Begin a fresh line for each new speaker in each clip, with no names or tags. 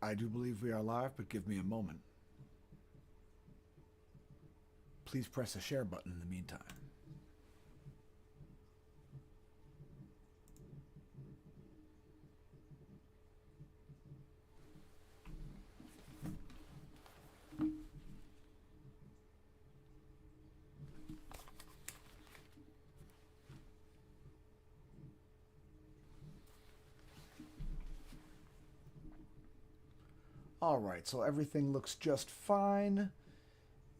I do believe we are live, but give me a moment. Please press the share button in the meantime. All right, so everything looks just fine.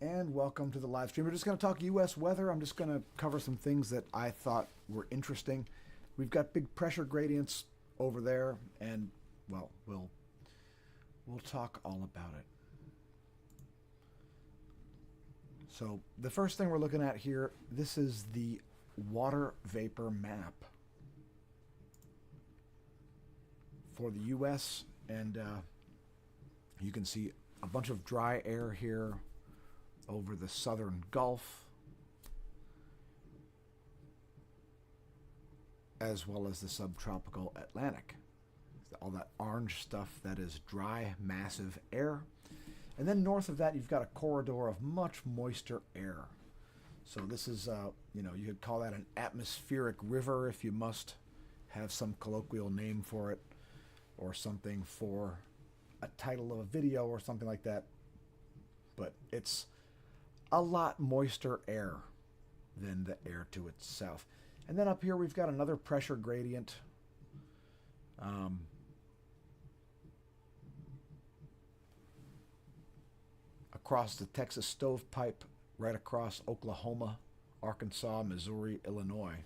And welcome to the live stream. We're just going to talk U.S. weather. I'm just going to cover some things that I thought were interesting. We've got big pressure gradients over there, and, well, we'll talk all about it. So the first thing we're looking at here, this is the water vapor map for the U.S., and you can see a bunch of dry air here over the southern Gulf, as well as the subtropical Atlantic. All that orange stuff, that is dry, massive air. And then north of that, you've got a corridor of much moister air. So this is, you could call that an atmospheric river if you must have some colloquial name for it, or something for a title of a video or something like that. But it's a lot moister air than the air to its south. And then up here we've got another pressure gradient. Across the Texas stovepipe, right across Oklahoma, Arkansas, Missouri, Illinois.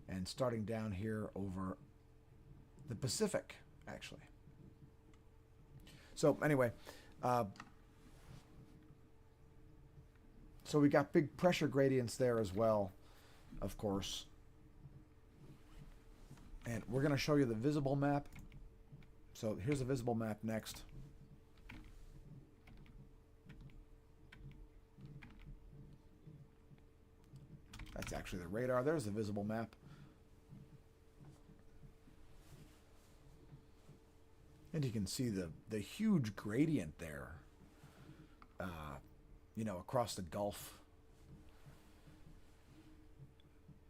And starting down here over the Pacific, actually. So anyway, so we got big pressure gradients there as well, of course. And we're going to show you the visible map. So here's a visible map next. That's actually the radar. There's the visible map. And you can see the huge gradient there, across the Gulf.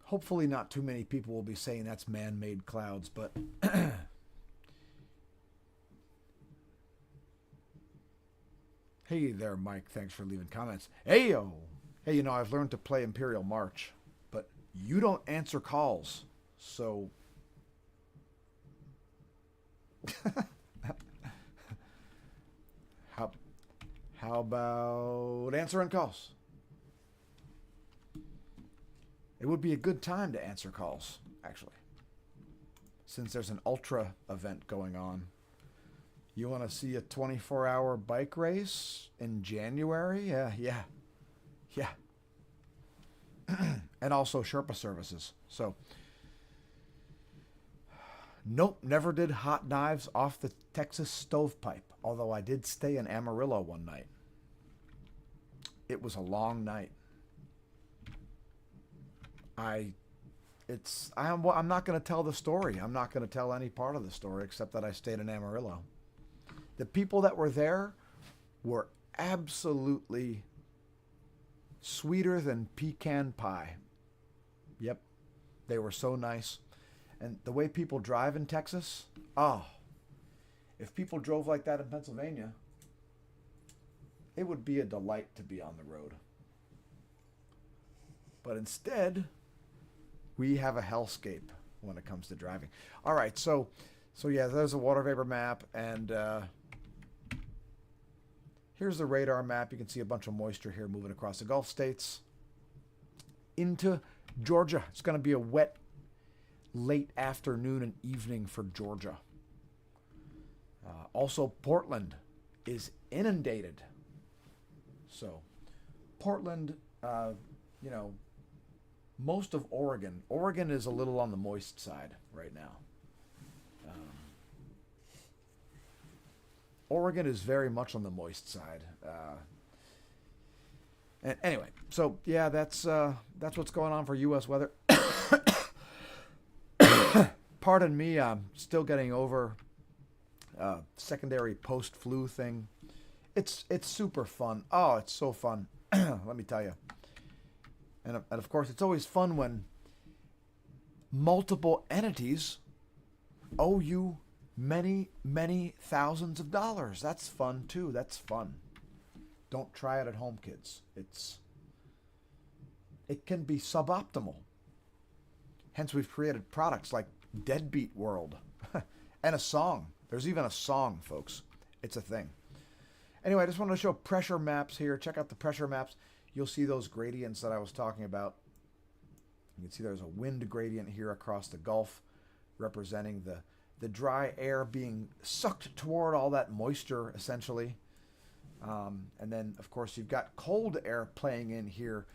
Hopefully not too many people will be saying that's man-made clouds, but hey there, Mike. Thanks for leaving comments. Hey-yo! Hey, I've learned to play Imperial March, but you don't answer calls, so... How about answering calls? It would be a good time to answer calls, actually, since there's an ultra event going on. You want to see a 24-hour bike race in January? Yeah. And also Sherpa services. So, nope, never did hot knives off the Texas stovepipe, although I did stay in Amarillo one night. It was a long night. I'm not going to tell the story. I'm not going to tell any part of the story except that I stayed in Amarillo. The people that were there were absolutely sweeter than pecan pie. Yep, they were so nice. And the way people drive in Texas, if people drove like that in Pennsylvania, it would be a delight to be on the road. But instead, we have a hellscape when it comes to driving. All right, so yeah, there's a water vapor map, and here's the radar map. You can see a bunch of moisture here moving across the Gulf states into Georgia. It's going to be a wet late afternoon and evening for Georgia. Also, Portland is inundated. So, Portland, most of Oregon. Oregon is a little on the moist side right now. Oregon is very much on the moist side. And anyway, so yeah, that's what's going on for U.S. weather. Pardon me, I'm still getting over secondary post-flu thing. It's super fun. Oh, it's so fun. Let me tell you. And of course, it's always fun when multiple entities owe you many, many thousands of dollars. That's fun too. That's fun. Don't try it at home, kids. It can be suboptimal. Hence, we've created products like Deadbeat World and a song. There's even a song, folks. It's a thing. Anyway, I just wanted to show pressure maps here. Check out the pressure maps. You'll see those gradients that I was talking about. You can see there's a wind gradient here across the Gulf, representing the dry air being sucked toward all that moisture, essentially. And then, of course, you've got cold air playing in here.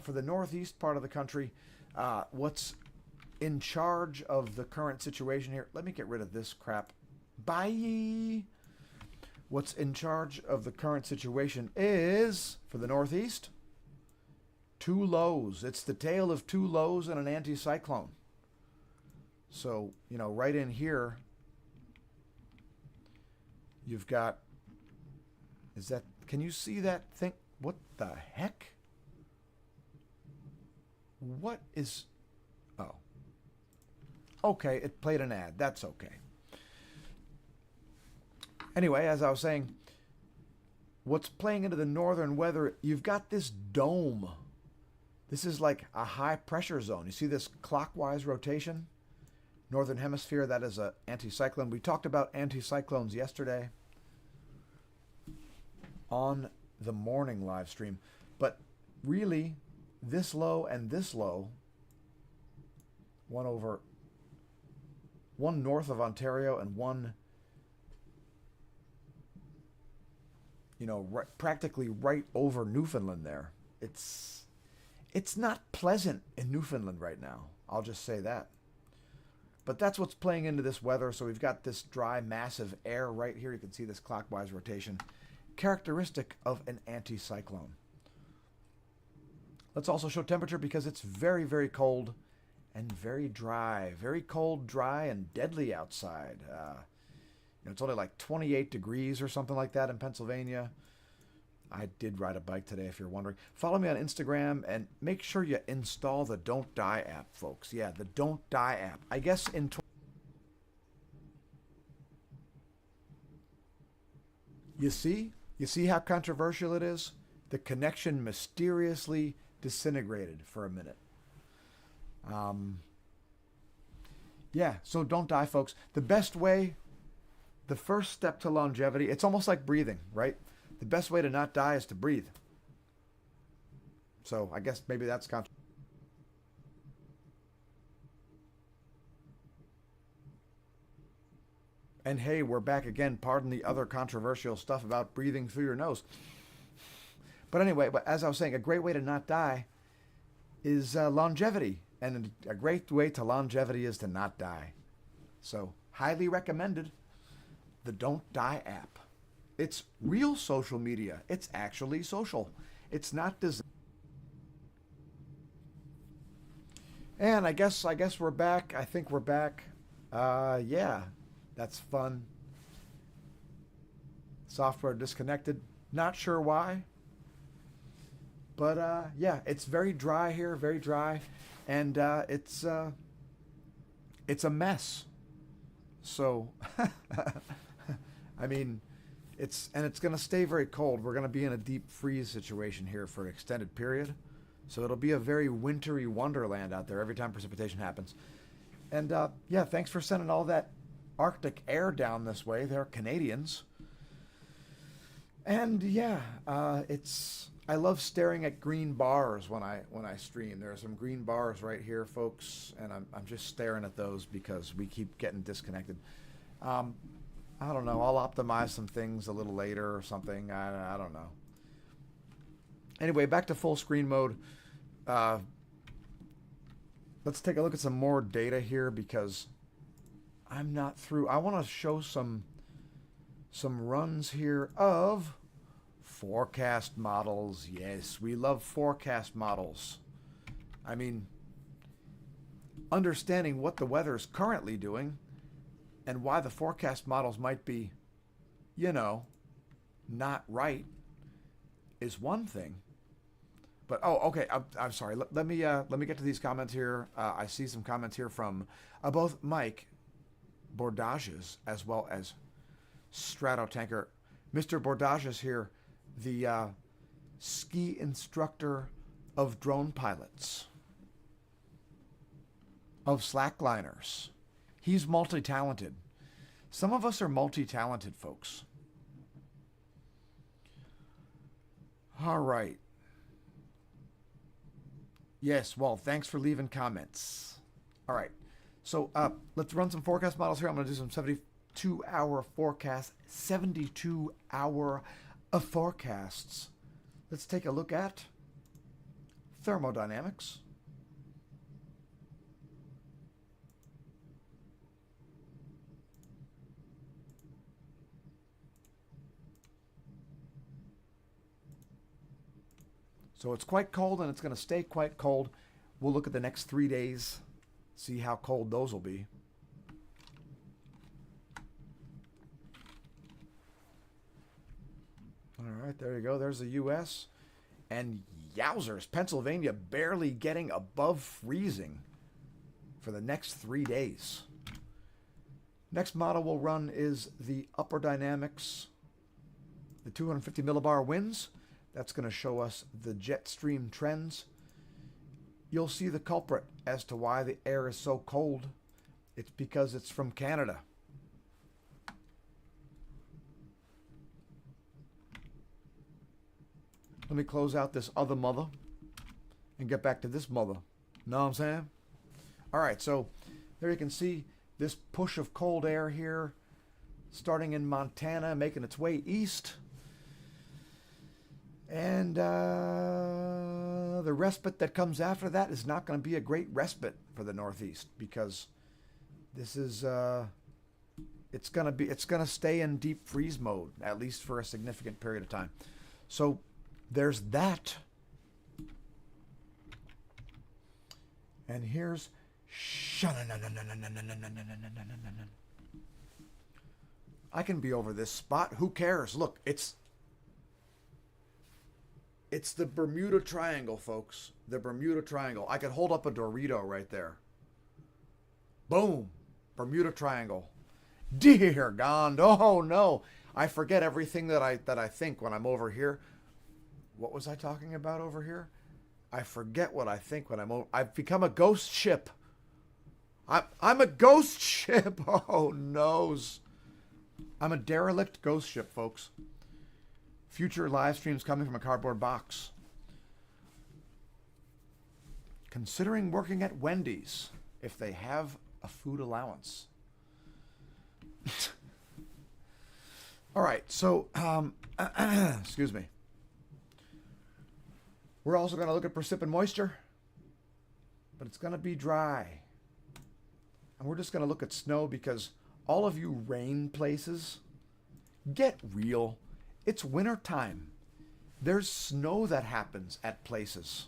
For the northeast part of the country, what's in charge of the current situation here? Let me get rid of this crap. Bye! What's in charge of the current situation is, for the northeast, two lows. It's the tale of two lows and an anticyclone. So, right in here, you've got, can you see that thing? What the heck? What is, oh. Okay, it played an ad. That's okay. Anyway, as I was saying, what's playing into the northern weather, you've got this dome. This is like a high pressure zone. You see this clockwise rotation? Northern hemisphere, that is an anticyclone. We talked about anticyclones yesterday on the morning live stream. But really, this low and this low, one north of Ontario and one, practically right over Newfoundland there. It's not pleasant in Newfoundland right now. I'll just say that. But that's what's playing into this weather. So we've got this dry, massive air right here. You can see this clockwise rotation, characteristic of an anticyclone. Let's also show temperature because it's very, very cold and very dry. Very cold, dry, and deadly outside. It's only like 28 degrees or something like that in Pennsylvania. I did ride a bike today, if you're wondering. Follow me on Instagram and make sure you install the Don't Die app, folks. Yeah, the Don't Die app. I guess in... You see? You see how controversial it is? The connection mysteriously disintegrated for a minute. Yeah, so don't die, folks. The best way, the first step to longevity, it's almost like breathing, right? The best way to not die is to breathe. So I guess maybe that's And hey, we're back again. Pardon the other controversial stuff about breathing through your nose. But anyway, as I was saying, a great way to not die is longevity. And a great way to longevity is to not die. So, highly recommended, the Don't Die app. It's real social media. It's actually social. It's not designed. And I guess we're back. I think we're back. Yeah, that's fun. Software disconnected. Not sure why. But yeah, it's very dry here, very dry. And it's a mess. So, I mean, it's going to stay very cold. We're going to be in a deep freeze situation here for an extended period. So it'll be a very wintry wonderland out there every time precipitation happens. And yeah, thanks for sending all that Arctic air down this way. They're Canadians. And yeah, I love staring at green bars when I stream. There are some green bars right here, folks, and I'm just staring at those because we keep getting disconnected. I don't know. I'll optimize some things a little later or something. I don't know. Anyway, back to full screen mode. Let's take a look at some more data here because I'm not through. I want to show some runs here of forecast models. Yes, we love forecast models. I mean, understanding what the weather is currently doing And why the forecast models might be, you know, not right is one thing. But okay. I'm sorry. Let me get to these comments here. I see some comments here from both Mike Bordages as well as Stratotanker. Mr. Bordages here, the ski instructor of drone pilots, of slackliners. He's multi-talented. Some of us are multi-talented, folks. All right. Yes, well, thanks for leaving comments. All right. So let's run some forecast models here. I'm going to do some 72-hour forecast, 72-hour forecasts. Let's take a look at thermodynamics. So it's quite cold, and it's going to stay quite cold. We'll look at the next 3 days, see how cold those will be. All right, there you go. There's the U.S. And yowzers, Pennsylvania barely getting above freezing for the next 3 days. Next model we'll run is the upper dynamics, the 250 millibar winds. That's going to show us the jet stream trends. You'll see the culprit as to why the air is so cold. It's because it's from Canada. Let me close out this other mother and get back to this mother. Know what I'm saying? All right, so there you can see this push of cold air here starting in Montana, making its way east. And the respite that comes after that is not going to be a great respite for the Northeast, because this is it's going to stay in deep freeze mode, at least for a significant period of time. So there's that. And here's I can be over this spot. Who cares? Look, it's the Bermuda Triangle, folks. The Bermuda Triangle. I could hold up a Dorito right there. Boom. Bermuda Triangle. Dear God. Oh, no. I forget everything that I think when I'm over here. What was I talking about over here? I forget what I think when I'm over. I've become a ghost ship. I'm a ghost ship. Oh, noes. I'm a derelict ghost ship, folks. Future live streams coming from a cardboard box. Considering working at Wendy's if they have a food allowance. All right, so excuse me. We're also going to look at precip and moisture, but it's going to be dry. And we're just going to look at snow, because all of you rain places, get real. It's winter time. There's snow that happens at places.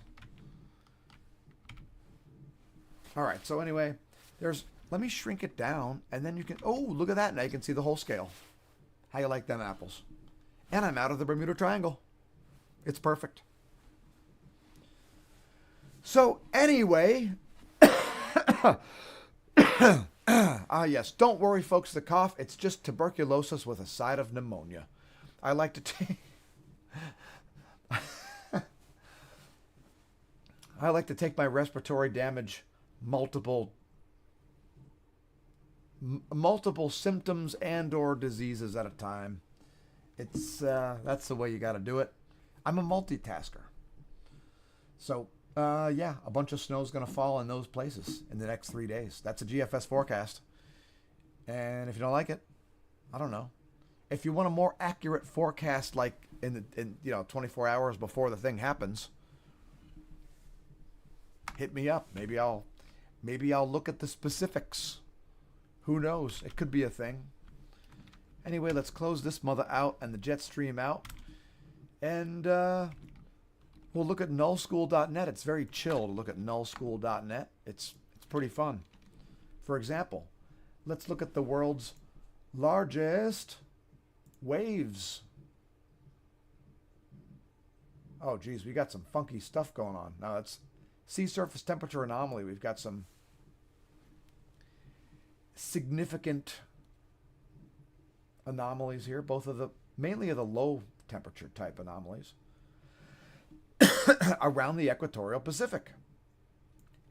All right, so anyway, let me shrink it down, and then you can, oh, look at that. Now you can see the whole scale. How you like them apples? And I'm out of the Bermuda Triangle. It's perfect. So anyway, yes, don't worry, folks, the cough, it's just tuberculosis with a side of pneumonia. I like to take my respiratory damage multiple symptoms and or diseases at a time. It's that's the way you got to do it. I'm a multitasker. So yeah, a bunch of snow is going to fall in those places in the next 3 days. That's a GFS forecast. And if you don't like it, I don't know. If you want a more accurate forecast, like in 24 hours before the thing happens, hit me up. Maybe I'll look at the specifics. Who knows? It could be a thing. Anyway, let's close this mother out and the jet stream out. And we'll look at nullschool.net. It's very chill to look at nullschool.net. It's pretty fun. For example, let's look at the world's largest waves. Oh, geez, we got some funky stuff going on. Now, it's sea surface temperature anomaly. We've got some significant anomalies here, mainly of the low temperature type anomalies around the equatorial Pacific.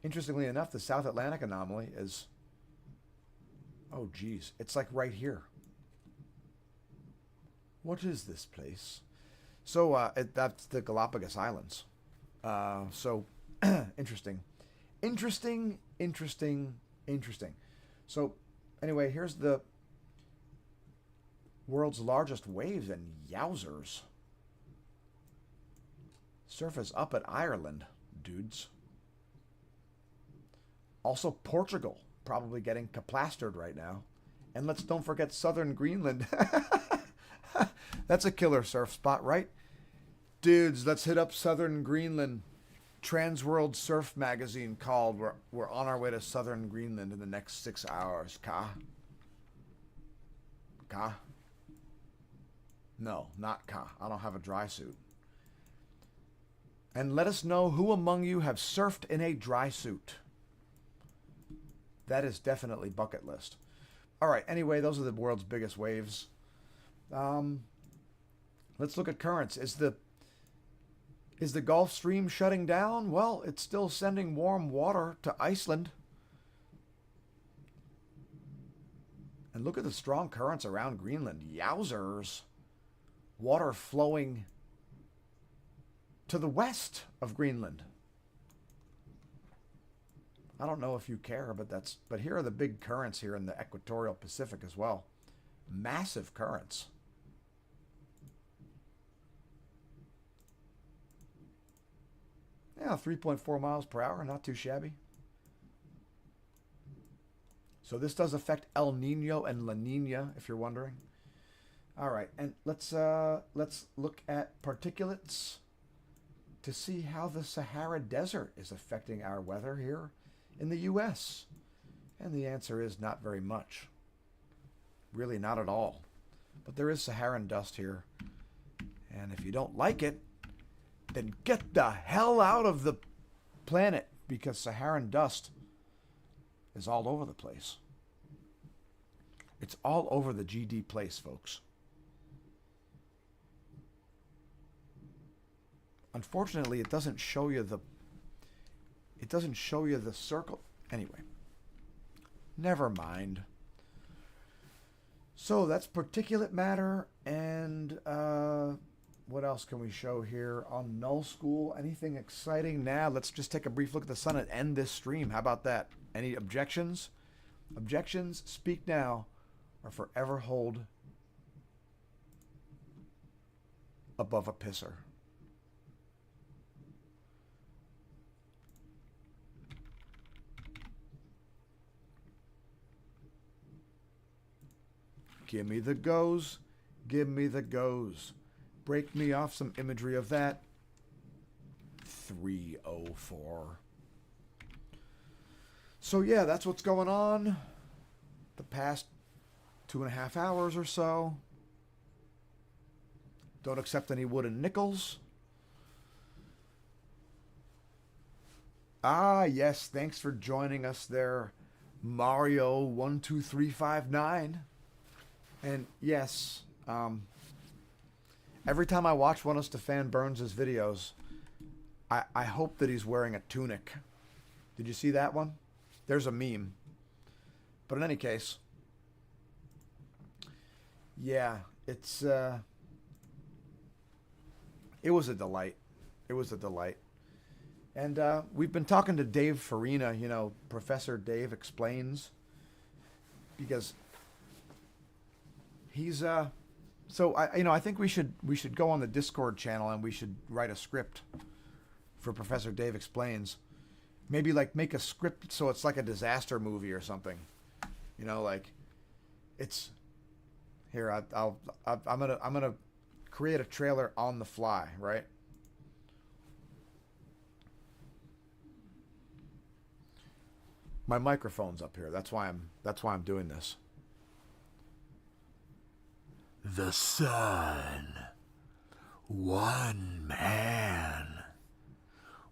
Interestingly enough, the South Atlantic anomaly is, oh geez, it's like right here. What is this place? So that's the Galapagos Islands. So interesting. So anyway, here's the world's largest waves, and yowzers. Surface up at Ireland, dudes. Also Portugal, probably getting kaplastered right now. And let's don't forget southern Greenland. That's a killer surf spot, right? Dudes, let's hit up southern Greenland. Transworld Surf magazine called. We're on our way to southern Greenland in the next 6 hours. Ka? No, not Ka. I don't have a dry suit. And let us know who among you have surfed in a dry suit. That is definitely bucket list. All right, anyway, those are the world's biggest waves. Let's look at currents. Is the Gulf Stream shutting down? Well, it's still sending warm water to Iceland. And look at the strong currents around Greenland. Yowzers. Water flowing to the west of Greenland. I don't know if you care, but here are the big currents here in the equatorial Pacific as well. Massive currents. Yeah, 3.4 miles per hour, not too shabby. So this does affect El Nino and La Nina, if you're wondering. All right, and let's look at particulates to see how the Sahara Desert is affecting our weather here in the U.S. And the answer is not very much. Really not at all. But there is Saharan dust here. And if you don't like it, then get the hell out of the planet, because Saharan dust is all over the place. It's all over the GD place, folks. Unfortunately, it doesn't show you the circle. Anyway, never mind. So that's particulate matter, and what else can we show here on Null School? Anything exciting? Now, let's just take a brief look at the sun and end this stream. How about that? Any objections? Objections, speak now, or forever hold above a pisser. Give me the goes. Give me the goes. Break me off some imagery of that. 304. So yeah, that's what's going on the past 2.5 hours or so. Don't accept any wooden nickels. Ah, yes, thanks for joining us there, Mario12359. And yes, every time I watch one of Stefan Burns' videos, I hope that he's wearing a tunic. Did you see that one? There's a meme. But in any case, yeah, it was a delight. It was a delight. And we've been talking to Dave Farina, Professor Dave Explains, because he's so I think we should go on the Discord channel and we should write a script for Professor Dave Explains. Maybe like make a script so it's like a disaster movie or something. Like it's here. I'm gonna create a trailer on the fly, right? My microphone's up here. That's why I'm doing this. The sun. One man.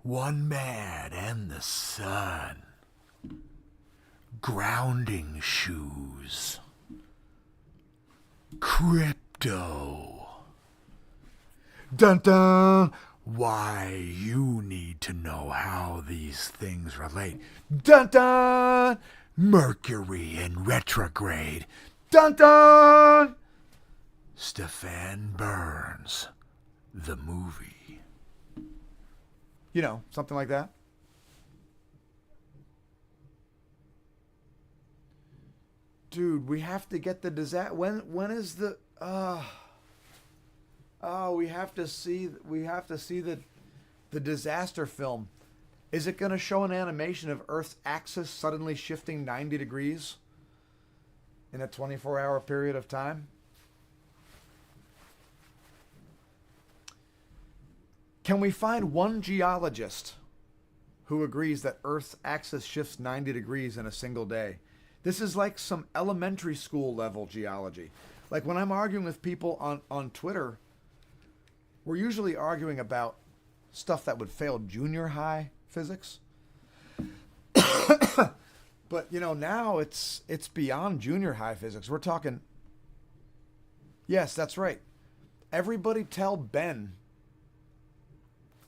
One man and the sun. Grounding shoes. Crypto. Dun dun. Why you need to know how these things relate. Dun dun. Mercury in retrograde. Dun dun. Stefan Burns, the movie. You know, something like that. Dude, we have to get the disaster. When is the? We have to see the disaster film. Is it going to show an animation of Earth's axis suddenly shifting 90 degrees in a 24-hour period of time? Can we find one geologist who agrees that Earth's axis shifts 90 degrees in a single day? This is like some elementary school level geology. Like when I'm arguing with people on Twitter, we're usually arguing about stuff that would fail junior high physics. But, you know, now it's beyond junior high physics. We're talking... Yes, that's right. Everybody tell Ben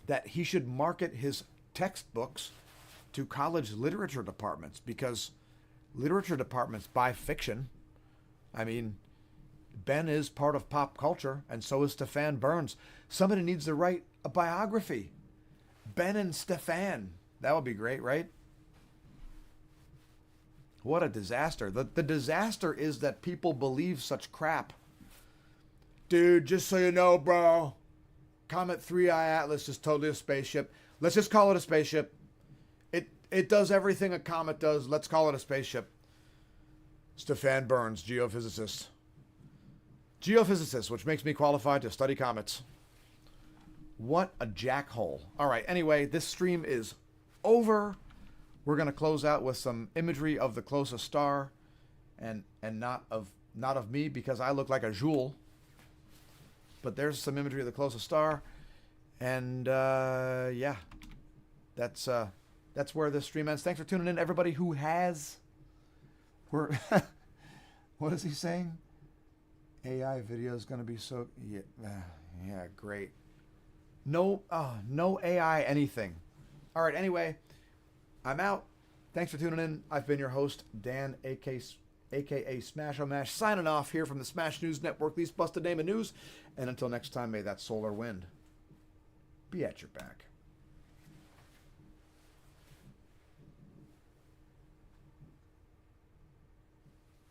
that he should market his textbooks to college literature departments, because literature departments buy fiction. I mean, Ben is part of pop culture, and so is Stefan Burns. Somebody needs to write a biography. Ben and Stefan. That would be great, right? What a disaster. The disaster is that people believe such crap. Dude, just so you know, bro, Comet 3I Atlas is totally a spaceship. Let's just call it a spaceship. It does everything a comet does. Let's call it a spaceship. Stefan Burns, geophysicist. Geophysicist, which makes me qualified to study comets. What a jackhole. All right, anyway, this stream is over. We're going to close out with some imagery of the closest star and not of me, because I look like a Joule. But there's some imagery of the closest star. And yeah, that's where this stream ends. Thanks for tuning in, everybody who has... What is he saying? AI video is going to be so... Yeah, great. No AI anything. All right, anyway, I'm out. Thanks for tuning in. I've been your host, Dan, a.k.a. Smash-O-Mash, signing off here from the Smash News Network, least busted name of news. And until next time, may that solar wind be at your back.